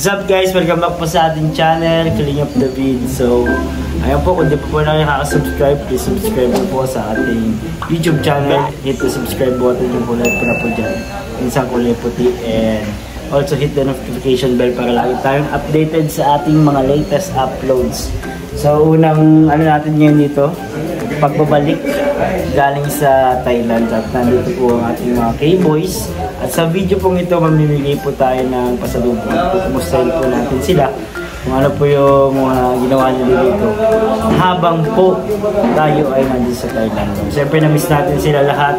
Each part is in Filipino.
What's up guys? Welcome back po sa ating channel, Kalingap David. So, ayan po, kung di po na nakaka-subscribe, please subscribe po sa ating YouTube channel. Hit the subscribe button, yung kulay po na po dyan. Isang kulay puti. And also hit the notification bell para lagi tayong updated sa ating mga latest uploads. So, unang ano natin ngayon dito, pagbabalik galing sa Thailand. At nandito po ang ating mga K-Boys. At sa video pong ito, mamimigay po tayo ng pasalubong. Kumustahin po natin sila kung ano po yung ginawa nila dito habang po tayo ay nandun sa Thailand. Siyempre na-miss natin sila lahat.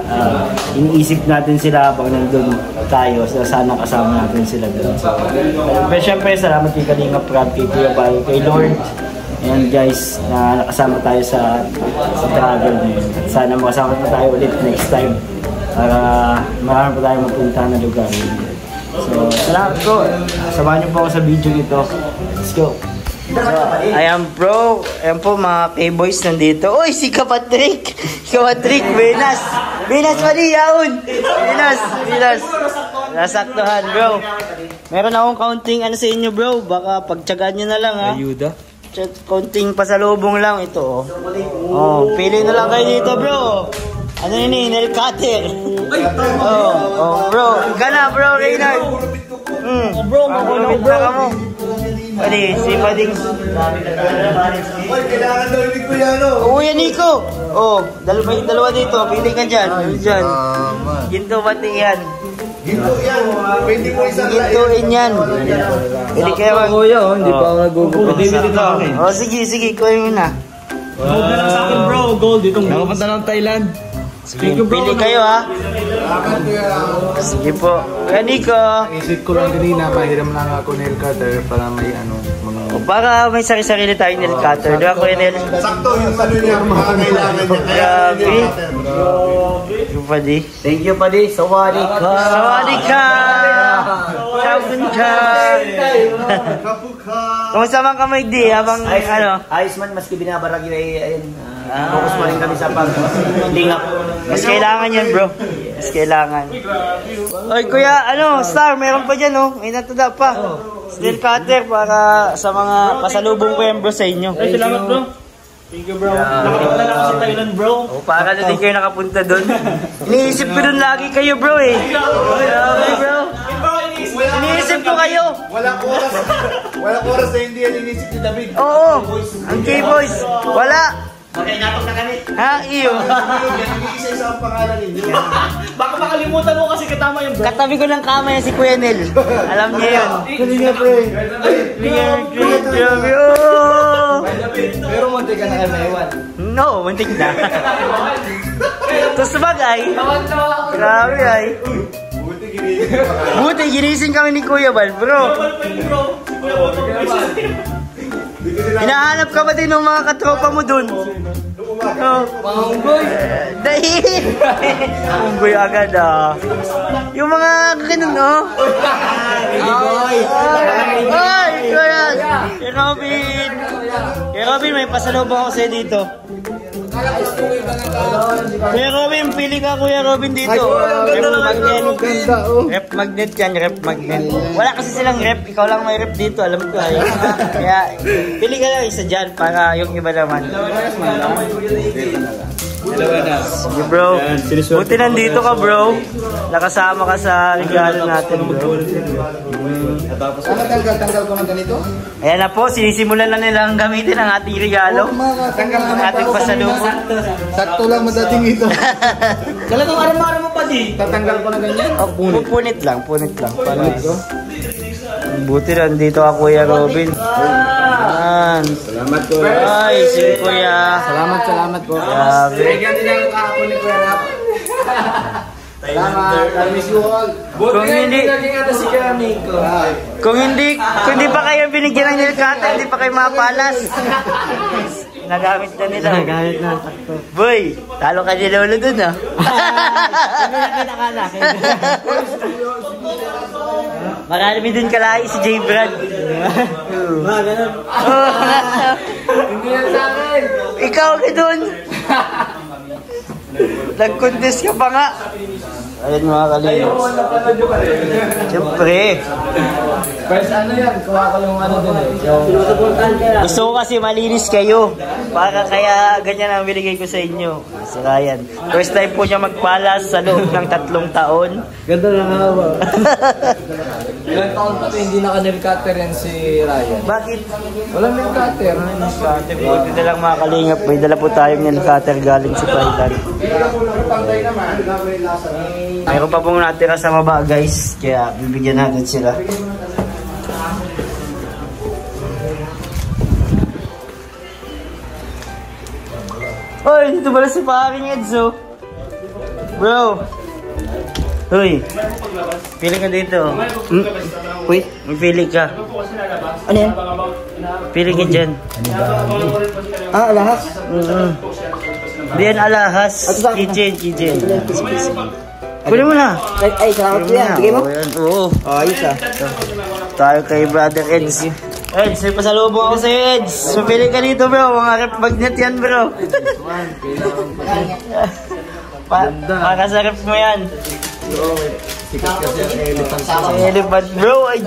Iniisip natin sila habang nandun tayo. Sana kasama natin sila doon. So, pero siyempre, salamat kay Kalingap Rab, kay Kuya Bayo, kay Lord. Ayan guys, na nakasama tayo sa travel na yun. At sana makasama pa tayo ulit next time para marami pa tayo mapunta na lugar. So, salamat po. Samahan niyo po ako sa video ito. Let's go. So, ayan bro. Ayan po mga K-Boys nandito. Uy, si Kapatrick! Kapatrick, Venas! Venas pa di, yaon! Venas! Nasaktuhan bro. Meron akong counting ano sa inyo bro. Baka pagtsagaan nyo na lang ha. Ayuda. Konting pasalubong lang ito. Oh, pili na lang kayo dito, bro. Ano yun, nail cutter. Oh, bro. Ika na, bro, Reynard. Bro, makulong, bro. Pwede, si Pading. Oy, kailangan daw yung Nico yan, oh. Uy, Nico. Oh, dalawa dito. Pili ka dyan. Ginto pati yan. Ginto yan. Pwede mo isang gintuin yan. Pwede kayo mag... Hindi pa ako nag-google. Oh, sige. Kuha mo na. Gold na lang sa akin bro. Gold. Itong nakapunta ng Thailand. Pili kayo ha. Sige po. Kaya Nico. Isip ko lang kanina, mahiram lang ako nail cutter para may ano. Para may sarili tayong nail cutter. Diba Kuya Nel? Sakto yung ano niya, mga kailangan niya. Grabe. Padi. Thank you, Padi. Sawadee ka. Sawadee ka. Kumusta man ka may di habang ano? Ayos man, maski binabarag yun ay ayun. Focus mo rin kami sa pag-lingap. Mas kailangan yan bro. Mas kailangan. Oy kuya, ano, Star, meron pa dyan oh. May natada pa. Nail cutter para sa mga pasalubong ko yan bro sa inyo. Ay, salamat bro. Thank you bro. Nakapunta na ako sa Thailand bro. Para na din kayo nakapunta doon. Iniisip ko doon lagi kayo bro eh. Grabe bro. Iniisip ko kayo. Walang oras na hindi yan inisip ni David. Oo. Ang K-Boys. Wala. Okay, natok na kami. Ha? Iyo. Isa-isa ang pangalan ninyo. Baka makalimutan mo kasi katama yung bro. Katabi ko ng kama yan si Kuya Nel. Alam niya yun. Kanina pre. Grabe oh. Pero munti ka na kayo maiwan. No, muntik na. Tapos bagay. Grabe ay. Buti ginising kami ni Kuya Bal, bro. Hinahanap ka ba din ng mga katropa mo dun? Pangunggoy. Dahil! Pangunggoy agad ah. Yung mga ganun oh. Ay! Kaya Robin! Kaya Robin, may pasalubong ako sa'yo dito. Kuya Robin, pili ka Kuya Robin dito. Rep magnet yan, rep magnet. Wala kasi silang rep, ikaw lang may rep dito, alam ko ay. Kaya pili ka lang isa dyan para yung iba naman. Sige bro, buti nandito ka bro. Nakasama ka sa regalo natin bro. Tanggal ko ng ganito? Ayan na po, sinisimulan na nilang gamitin ang ating regalo. Ang ating pasalubong. Sakto lang madating ito. Talagang aram-aram mo pa di. Tatanggal ko na ganyan? Punit lang. Buti nandito ka Kuya Robin. Salamat ko. Ay, si Kuya. Salamat po. Grabe. Bigyan din ang kahapon ni Kuya Rap. Salamat. I miss you all. Kung hindi pa kayo binigyan ng nail cutter, hindi pa kayo mapalas. Nagamit na nila. Nagamit na. Sakto. Boy, talo ka ni Lolo dun ah. Marami din kalai si J. Brad. Ganun. Hindi yan sa akin. Ikaw ka dun. Nag-contest ka pa nga. Ayun mga kalingap. Siyempre. First ano yan, kuha ko yung ano dun Gusto ko kasi malinis kayo. Para kaya ganyan ang binigay ko sa inyo. Si Ryan. First time po niya magpalas sa loob ng 3 taon. Ganda na nga ba? Ilang taon pa hindi naka-nail cutter yan si Ryan. Bakit? Walang nail cutter. Buti na lang mga kalingap. May dala po tayong nail cutter galing sa Thailand. Mayroon pa pong natira sa baba guys. Kaya bibigyan natin sila. Hoy, dito pala si paring Edzo. Bro. Hoy. Pili ka dito. Uy, pili ka. Ano yan? Pili ka dyan. Alahas? Diyan alahas. Kitchen. Kunin mo na. Ay, salamat po yan. Bigay mo? Oo. Ayos ah. Tayo kay Brother Eds. Eds, may pasalubong ako sa'yo, Eds. Mapili ka dito, bro. Mga rep magnet yan, bro. Para sa rep mo yan. Sikat kasi ang elephant. Sa elephant, bro. Ay,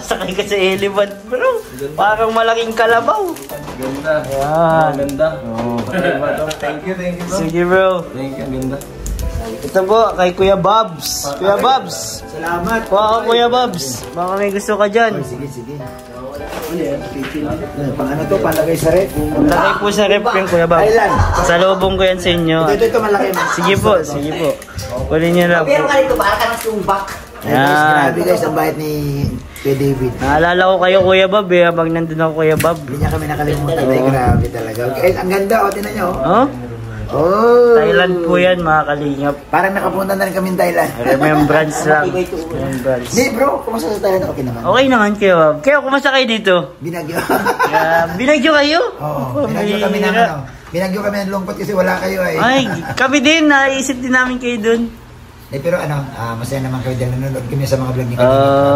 sakay ka sa elephant, bro. Parang malaking kalabaw. Ganda. Ayan. Ganda. Thank you bro. Sige, bro. Thank you, ganda. Ito po, kay Kuya Bobs. Kuya Bobs. Salamat. Kuha ka, Kuya Bobs. Baka may gusto ka dyan. Sige. Pang ano to, palagay sa rep. Lagay po sa rep yung Kuya Bobs. Thailand. Salubong ko yan sa inyo. Ito malaki. Sige po. Kunin niyo na po. Pero ka dito, para ka ng sumbak. Yan. Grabe guys, ang bayad ni Kuya David. Naalala ko kayo, Kuya Bob, habang nandun ako, Kuya Bob. Hindi niya kami nakalimutan. Ay, grabe talaga. Okay, ang ganda, o, tinan nyo. Oh? Oh. Thailand po yan, mga kalingap. Parang nakapunta na rin kami Thailand. Remembrance lang. Remembrance. Hindi bro, kumusta sa Thailand? Okay naman. Okay naman kayo, Bob. Kayo, kumusta kayo dito? Binagyo. Binagyo kayo? Oo, binagyo kami ng ano. Binagyo kami ng lungkot kasi wala kayo eh. Ay, kami din, naisip din namin kayo dun. Eh, pero ano, masaya naman kayo dahil nanonood kami sa mga vlog ni Kuya.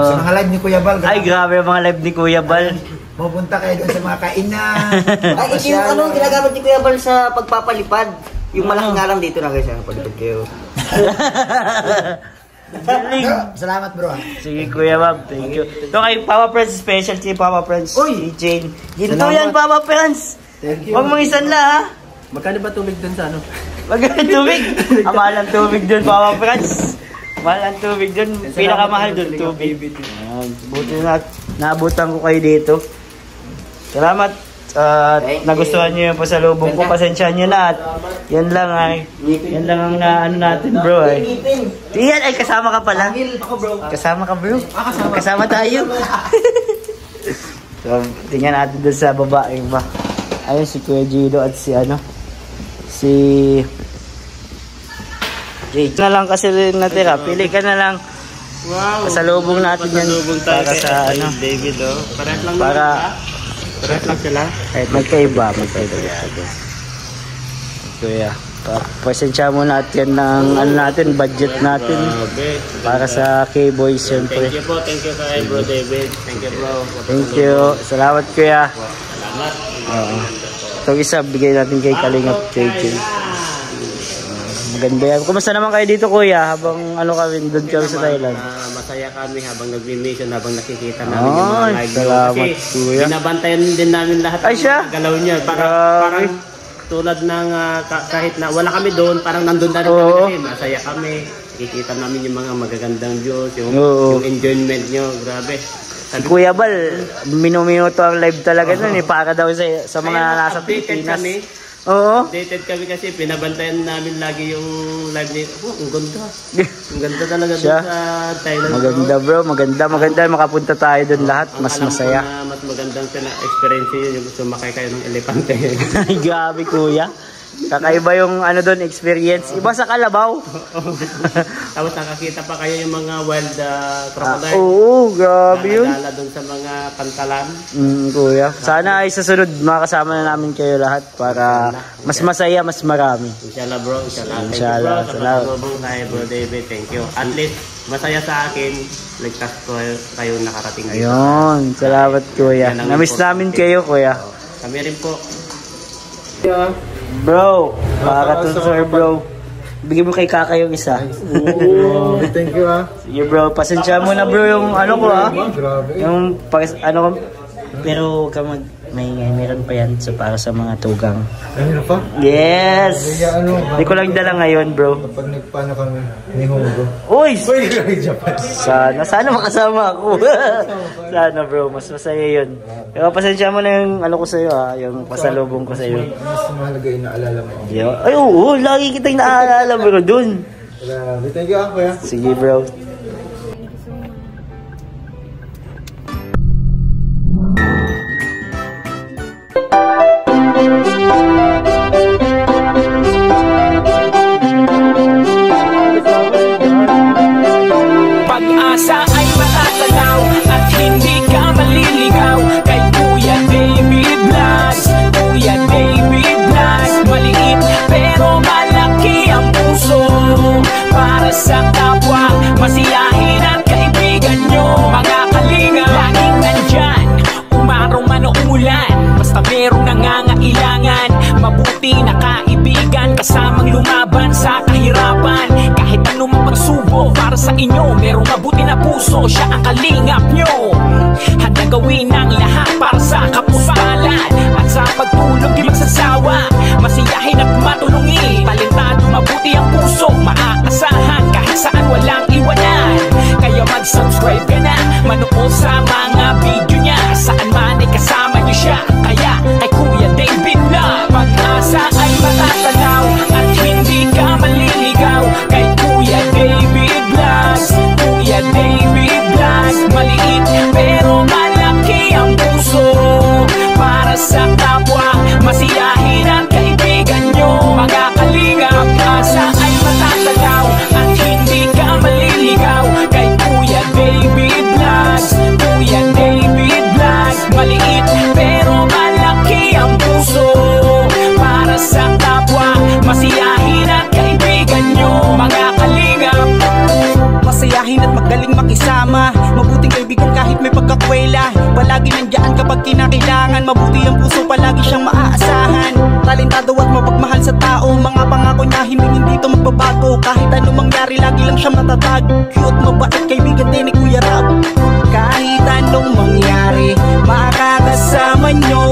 Sa mga live ni Kuya Bal. Ay, grabe ang mga live ni Kuya Bal. Pupunta kayo doon sa mga kainan. Ay, ito yung ano, ginagamit ni Kuya Bal sa pagpapalipad. Yung malaki nga lang dito na guys, palipad kayo. Salamat bro. Sige, Kuya Bob, thank you. Ito kay Papa Friends, special si Papa Friends. Uy! Jane. Ginto yan, Papa Friends. Thank you. Huwag mong isanla, ha? Magkano ba tubig dun sa ano? Magkano tubig? Mahal ang tubig dun, Papa Friends. Mahal ang tubig dun. Pinakamahal dun, tubig. Buti na naabutan ko kayo dito. Salamat. Nagustuhan nyo yung pasalubong ko. Pasensya nyo na. At yan lang ang naano natin, bro. Yan ay kasama ka pala. Kasama ka, bro. Kasama tayo. So, tingnan natin doon sa babae ba. Ayun si Kuya Gino at si Jay. Na lang kasi natira. Pili ka na lang. Wow. Pasalubong natin yan. Para sa ano. David, oh. Pares lang sila. Kahit magkaiba. Kuya. Pasensya mo natin ng ano natin, budget natin. Para sa K-Boys siyempre. Thank you po. Thank you kay Bro David. Thank you bro. Thank you. Salamat Kuya. Salamat. Itong isa, bigay natin kay Kalingap JJ. Maganda yan. Kumusta naman kayo dito Kuya? Habang ano kami, doon kami sa Thailand. Masaya kami habang nag-mission, habang nakikita namin yung mga live nyo. Salamat Kasi Kuya. binabantayan din namin lahat Ay, siya? ng galaw niya. Parang tulad ng kahit na wala kami doon, parang nandun na rin kami. Masaya kami. Nakikita namin yung mga magagandang views, yung enjoyment nyo. Grabe. Si Kuya Bal, minuminuto ang live talaga nun eh. Para daw sa mga nasa Pilipinas. Oo. Updated kami kasi pinabantayan namin lagi yung live nito. Oh, ang ganda. Ang ganda talaga doon sa Thailand. Maganda bro, maganda. Makapunta tayo doon lahat. Mas masaya. Mas magandang experience yun yung sumakay kayo ng elepante. Ay, grabe Kuya. Kakaiba yung ano doon, experience. Iba sa kalabaw. Tapos nakakita pa kayo yung mga wild crocodile. Oo, grabe yun. Nakagala doon sa mga pantalan. Kuya. Sana ay sa sunod makasama na namin kayo lahat para mas masaya, mas marami. Inshallah bro, inshallah. Inshallah. Thank you bro, sa pagtubong kay Bro David. Thank you. At least, masaya sa akin. Ligtas ko kayo nakarating dito. Ayun, salamat Kuya. Namiss namin kayo Kuya. Kami rin po. Bro, para to sir bro. Bigyan mo kay Kaka yung isa. Oh, thank you ah. Sige bro, pasensya mo na bro yung ano ko ha. Grabe. Yung ano ko. Pero kamag meron pa yan so para sa mga tugang. Ano pa? Yes! Kaya ano? Hindi ko lang dala ngayon bro. Kapag nagpaano kami, ni Hongo. Uy! Pwede ka kay Japan. Sana makasama ako. Sana bro, mas masaya yun. Kaya pasensya mo na yung ano ko sa'yo ha, yung pasalubong ko sa'yo. Mas mahalaga yung naalala mo. Ay oo, lagi kitang naaalala bro dun. Grabe, thank you ah, kuya. Sige bro. Pag-asa ay matatanaw at hindi ka maliligaw kay Kuya David Vlogs. Kuya David Vlogs, maliit pero malaki ang puso para sa kapwa, masiyahin at kaibigan nyo. Mga kalinga, laging nandyan, umaraw man o umulan, basta merong nangangailangan. Mabuti na kaibigan, kasamang lumaban sa kahirapan. Kahit anumang pagsubok para sa inyo, merong mabuti na puso, siya ang kalingap nyo. Handa gawin ang lahat para sa kapuspalan at sa pagtulong di magsasawa, masiyahin at matulungin. Talentado, mabuti ang puso, maaasahan kahit saan walang iwanan. Kaya mag-subscribe ka na, manood sa mga video niya, saan man ay kasama niyo siya. Kaya kay Kuya David Vlog, pag-asa ay matatanaw at hindi ka maliligaw kay Kuya David Vlogs. Kuya David Vlogs, maliit pero malaki ang puso para sa kapwa, masiyahin ang kaibigan nyo. Mga kalinga, pag-asa ay matatanaw at hindi ka maliligaw kay Kuya David Vlogs. Kuya David Vlogs, maliit pero malaki ang puso para sa kapwa, masiyahin ang kaibigan nyo. Mga kalinga, masayahin at magaling makisama, mabuting kaibigan kahit may pagkakwela. Palagi nandiyan kapag kinakailangan, mabuti ang puso, palagi siyang maaasahan. Talentado at mapagmahal sa tao, mga pangako niya hindi ito magbabago. Kahit anong mangyari, lagi lang siya matatag. Cute, mabait, kaibigan din ni Kuya Rab. Kahit anong mangyari, makakasama nyo